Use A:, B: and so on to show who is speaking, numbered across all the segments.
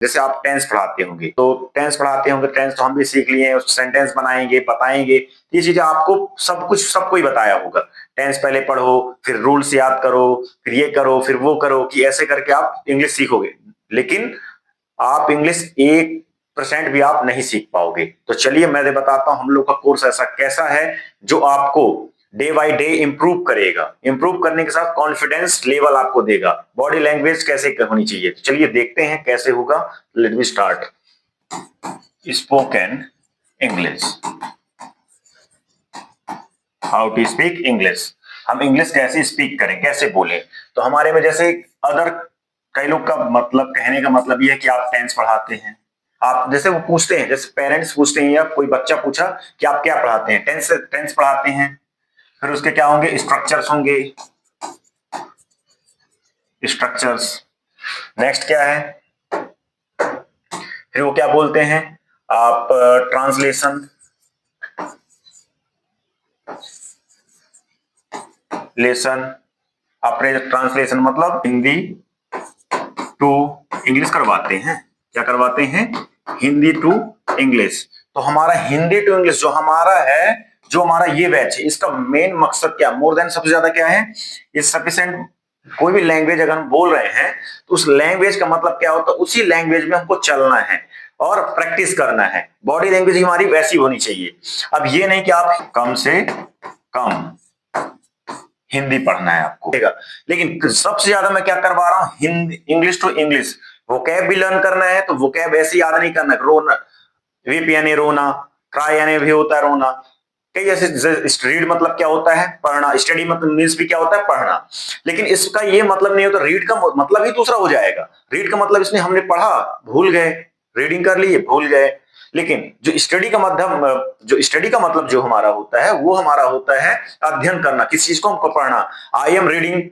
A: जैसे आप टेंस पढ़ाते होंगे तो टेंस तो हम भी सीख लिए हैं, सेंटेंस बनाएंगे, बताएंगे, ये चीजें आपको सब कुछ सबको ही बताया होगा। टेंस पहले पढ़ो, फिर रूल्स याद करो, फिर ये करो, फिर वो करो, कि ऐसे करके आप इंग्लिश सीखोगे। लेकिन आप इंग्लिश 1% भी आप नहीं सीख पाओगे। तो चलिए मैं बताता हूं हम लोग का कोर्स ऐसा कैसा है जो आपको डे बाय डे इंप्रूव करेगा। इंप्रूव करने के साथ कॉन्फिडेंस लेवल आपको देगा। बॉडी लैंग्वेज कैसे होनी चाहिए, तो चलिए देखते हैं कैसे होगा। Let me start. Spoken English, how to speak English. हम इंग्लिश कैसे स्पीक करें, कैसे बोले। तो हमारे में जैसे अदर कई लोग का मतलब कहने का मतलब ये है कि आप टेंस पढ़ाते हैं। आप जैसे वो पूछते हैं, जैसे पेरेंट्स पूछते हैं या कोई बच्चा पूछा कि आप क्या पढ़ाते हैं, टेंस टेंस पढ़ाते हैं। फिर उसके क्या होंगे, स्ट्रक्चर्स होंगे, स्ट्रक्चर्स। नेक्स्ट क्या है, फिर वो क्या बोलते हैं, आप ट्रांसलेशन, लेसन। आपने ट्रांसलेशन मतलब हिंदी टू इंग्लिश करवाते हैं। क्या करवाते हैं, हिंदी टू इंग्लिश। तो हमारा हिंदी टू इंग्लिश जो हमारा है, जो हमारा ये बैच है, इसका मेन मकसद क्या, मोर देन सबसे ज्यादा क्या है, इज सफिशिएंट। कोई भी लैंग्वेज अगर हम बोल रहे हैं तो उस लैंग्वेज का मतलब क्या होता है, उसी लैंग्वेज में हमको चलना है और प्रैक्टिस करना है। बॉडी लैंग्वेज हमारी वैसी होनी चाहिए। अब ये नहीं कि आप कम से कम हिंदी पढ़ना है आपको, लेकिन सबसे ज्यादा मैं क्या करवा रहा हूं, Hindi, English to English. Vocab भी लर्न करना है, तो वोकैब ऐसे याद नहीं करना। रोना, वीप यानी रोना, क्राई यानी भी होता है रोना। कई जैसे रीड मतलब क्या होता है, पढ़ना। स्टडी मतलब मीन्स भी क्या होता है, पढ़ना। लेकिन इसका ये मतलब नहीं होता, रीड का मतलब ही दूसरा हो जाएगा। रीड का मतलब इसमें हमने पढ़ा, भूल गए, रीडिंग कर ली, भूल गए। लेकिन जो स्टडी का मतलब जो हमारा होता है, वो हमारा होता है अध्ययन करना, किसी चीज को हमको पढ़ना। I am reading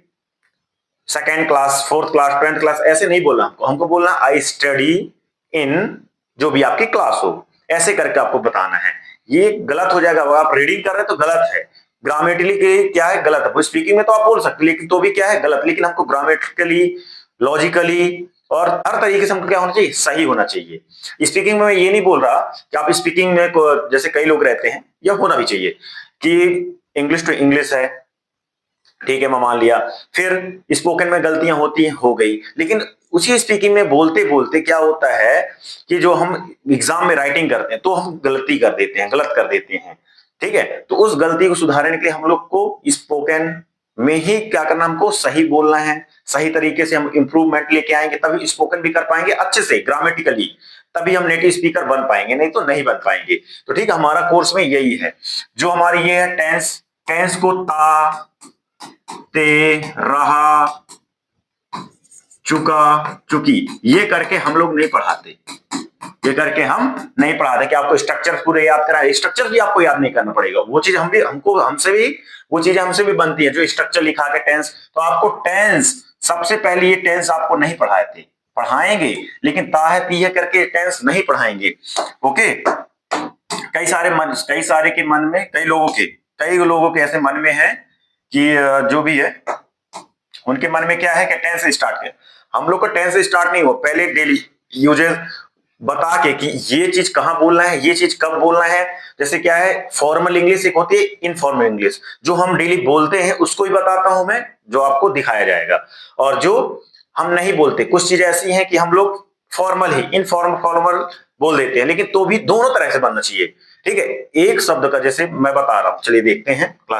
A: second class, fourth class, 10th class, ऐसे नहीं बोलना हमको। हमको बोलना आई स्टडी इन जो भी आपकी क्लास हो, ऐसे करके आपको बताना है। ये गलत हो जाएगा, आप रीडिंग कर रहे हैं तो गलत है। ग्रामेटिकली क्या है, गलत है। स्पीकिंग में तो आप बोल सकते, लेकिन तो भी क्या है, गलत। लेकिन हमको ग्रामेटिकली, लॉजिकली और हर तरीके से हमको क्या होना चाहिए, सही होना चाहिए। स्पीकिंग में मैं ये नहीं बोल रहा कि आप स्पीकिंग में जैसे कई लोग रहते हैं, यह होना भी चाहिए कि इंग्लिश टू इंग्लिश है, ठीक है, मैं मान लिया। फिर स्पोकन में गलतियां होती हैं, हो गई। लेकिन उसी स्पीकिंग में बोलते बोलते क्या होता है कि जो हम एग्जाम में राइटिंग करते हैं तो हम गलती कर देते हैं, गलत कर देते हैं, ठीक है। तो उस गलती को सुधारने के लिए हम लोग को स्पोकन में ही क्या करना, हमको सही बोलना है। सही तरीके से हम इंप्रूवमेंट लेके आएंगे, तभी स्पोकन भी कर पाएंगे अच्छे से ग्रामेटिकली। तभी हम नेटिव स्पीकर बन पाएंगे, नहीं तो नहीं बन पाएंगे। तो ठीक है, हमारा कोर्स में यही है। जो हमारी ये है टेंस, टेंस को ता, ते, रहा, चुका, चुकी, ये करके हम लोग नहीं पढ़ाते। ये करके हम नहीं पढ़ाते कि आपको स्ट्रक्चर पूरे याद कराए। स्ट्रक्चर भी आपको याद नहीं करना पड़ेगा, वो चीज हम भी हमको हमसे भी वो चीजें हमसे भी बनती है, जो स्ट्रक्चर लिखा के टेंस। तो आपको टेंस सबसे पहले, ये टेंस आपको नहीं पढ़ाए थे, पढ़ाएंगे, लेकिन ता है ती है करके टेंस नहीं पढ़ाएंगे। ओके। कई सारे के मन में, कई लोगों के ऐसे मन में है कि जो भी है उनके मन में क्या है कि टेंस स्टार्ट कर। हम लोग का टेंस स्टार्ट नहीं हो, पहले डेली यूजेस बता के कि ये चीज कहां बोलना है, ये चीज कब बोलना है। जैसे क्या है, फॉर्मल इंग्लिश एक होती है, इनफॉर्मल इंग्लिश। जो हम डेली बोलते हैं उसको ही बताता हूं मैं, जो आपको दिखाया जाएगा। और जो हम नहीं बोलते, कुछ चीजें ऐसी हैं कि हम लोग फॉर्मल ही, इनफॉर्मल फॉर्मल बोल देते हैं, लेकिन तो भी दोनों तरह से बनना चाहिए। ठीक है, एक शब्द का जैसे मैं बता रहा हूं, चलिए देखते हैं।